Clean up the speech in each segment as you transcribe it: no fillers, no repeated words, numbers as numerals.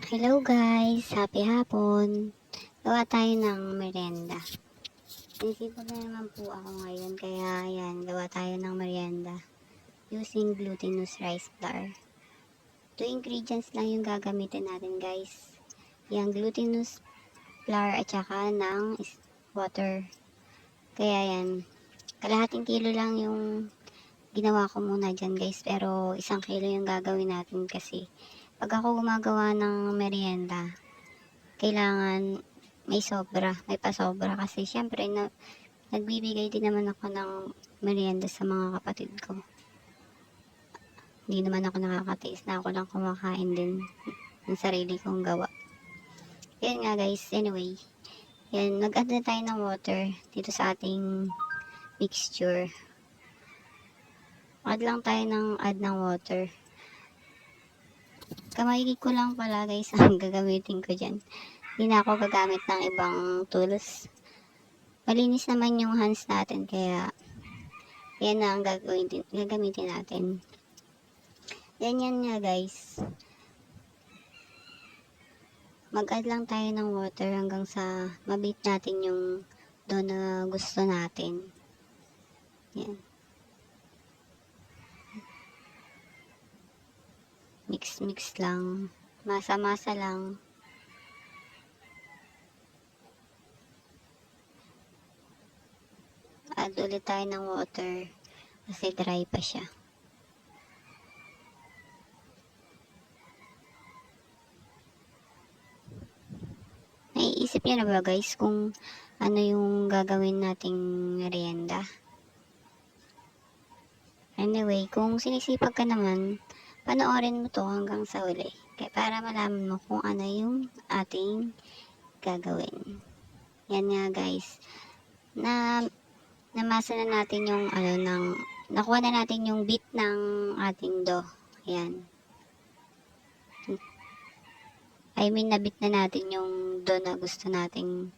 Hello guys! Happy hapon! Gawa tayo ng merienda. Naisipan na naman po ako ngayon kaya ayan, gawa tayo ng merienda using glutinous rice flour. 2 ingredients lang yung gagamitin natin guys. Yung glutinous flour at saka ng water. Kaya yan, kalahating kilo lang yung ginawa ko muna dyan guys, pero 1 kilo yung gagawin natin kasi pag ako gumagawa ng merienda, kailangan may pasobra kasi syempre nagbibigay din naman ako ng merienda sa mga kapatid ko. Hindi naman ako nakakatiis na ako lang kumakain din ng sarili kong gawa. Yan nga guys, anyway. Yan, mag-add na tayo ng water dito sa ating mixture. Add lang tayo add ng water. Kamay ko lang pala guys ang gagamitin ko dyan. Hindi na ako gagamit ng ibang tools. Malinis naman yung hands natin kaya yan na ang gagamitin natin. Yan nga guys. Mag-add lang tayo ng water hanggang sa mabit natin yung doon na gusto natin. Yan. Mix lang. Masa-masa lang. Add ulit tayo ng water kasi dry pa siya. Naiisip niyo na ba guys kung ano yung gagawin nating merienda? Anyway, kung sinisipag ka naman, panoorin mo to hanggang sa uli. Kaya para malaman mo kung ano yung ating gagawin. Yan nga guys. Namasa na natin yung nakuha na natin yung bit ng ating dough. Ayan. Nabit na natin yung dough na gusto nating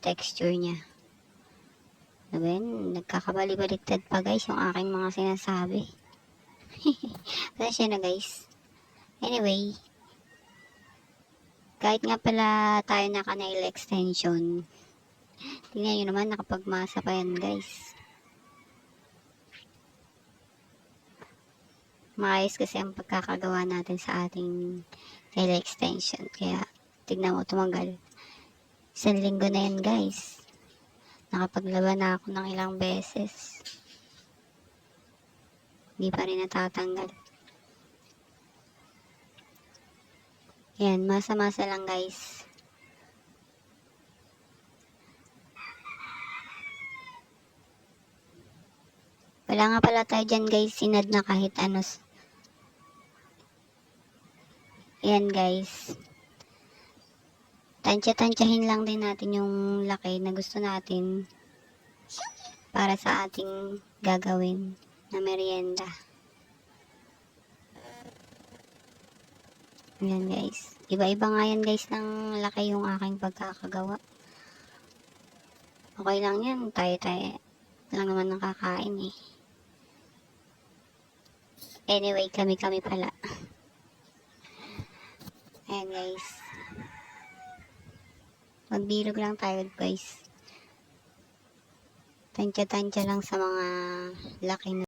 texture niya. Diba? Nagkakabali-baliktad pa guys yung aking mga sinasabi. Pasensya na guys. Anyway, kahit nga pala tayo naka-nail extension, tingnan nyo naman, nakapagmasa pa yan guys. Maayos kasi ang pagkakagawa natin sa ating nail extension. Kaya, tignan mo, tumagal. 1 linggo na yan guys. Nakapaglaba na ako ng ilang beses. Hindi pa rin natatanggal. Yan, masa-masa lang guys. Wala nga pala tayo dyan guys, sinad na kahit ano. Yan guys. Tansya-tansyahin lang din natin yung laki na gusto natin para sa ating gagawin na merienda. Ayan guys. Iba-iba nga yan guys ng laki yung aking pagkakagawa. Okay lang yan. Tayo-tayo lang naman nakakain eh. Anyway, kami-kami pala. Ayan guys. Magbilog lang tayo guys. Tansya-tansya lang sa mga laki na